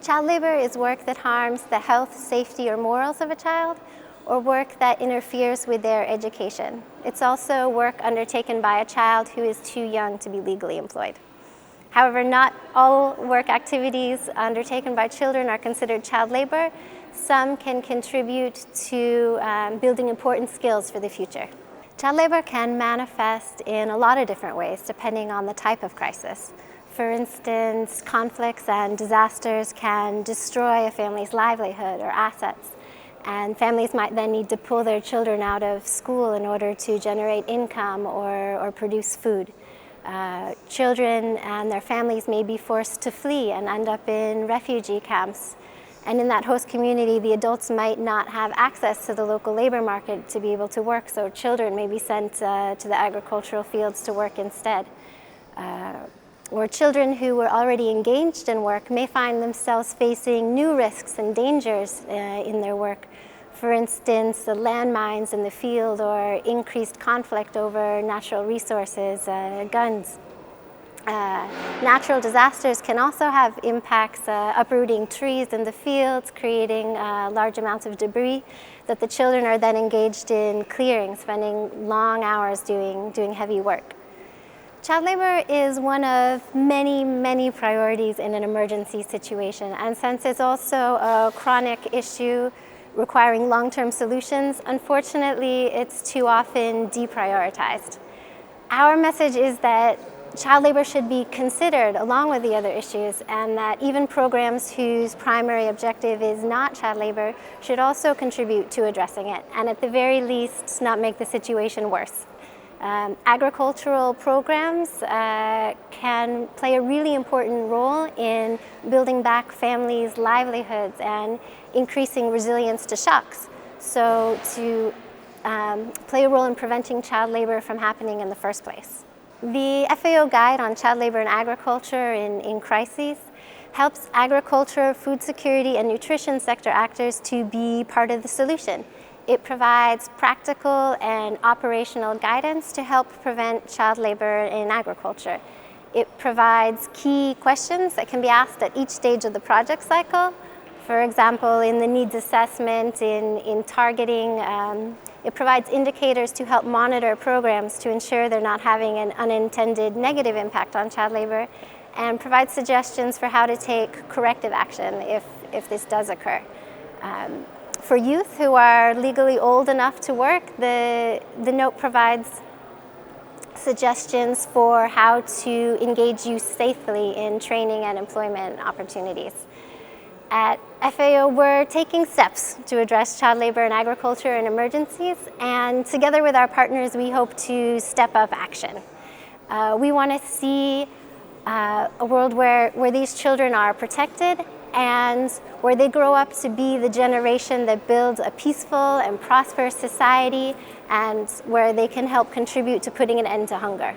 Child labor is work that harms the health, safety, or morals of a child, or work that interferes with their education. It's also work undertaken by a child who is too young to be legally employed. However, not all work activities undertaken by children are considered child labor. Some can contribute to building important skills for the future. Child labor can manifest in a lot of different ways depending on the type of crisis. For instance, conflicts and disasters can destroy a family's livelihood or assets, and families might then need to pull their children out of school in order to generate income or produce food. Children and their families may be forced to flee and end up in refugee camps. And in that host community, the adults might not have access to the local labor market to be able to work, so children may be sent to the agricultural fields to work instead. Or children who were already engaged in work may find themselves facing new risks and dangers in their work. For instance, the landmines in the field or increased conflict over natural resources, guns. Natural disasters can also have impacts, uprooting trees in the fields, creating large amounts of debris that the children are then engaged in clearing, spending long hours doing heavy work. Child labor is one of many, many priorities in an emergency situation, and since it's also a chronic issue requiring long-term solutions, unfortunately, it's too often deprioritized. Our message is that child labor should be considered along with the other issues, and that even programs whose primary objective is not child labor should also contribute to addressing it, and at the very least, not make the situation worse. Agricultural programs can play a really important role in building back families' livelihoods and increasing resilience to shocks, so to play a role in preventing child labor from happening in the first place. The FAO Guide on Child Labor in Agriculture in Crises helps agriculture, food security, and nutrition sector actors to be part of the solution. It provides practical and operational guidance to help prevent child labor in agriculture. It provides key questions that can be asked at each stage of the project cycle. For example, in the needs assessment, in targeting, it provides indicators to help monitor programs to ensure they're not having an unintended negative impact on child labor, and provides suggestions for how to take corrective action if this does occur. For youth who are legally old enough to work, the note provides suggestions for how to engage youth safely in training and employment opportunities. At FAO, we're taking steps to address child labor in agriculture and emergencies, and together with our partners, we hope to step up action. We want to see a world where these children are protected and where they grow up to be the generation that builds a peaceful and prosperous society, and where they can help contribute to putting an end to hunger.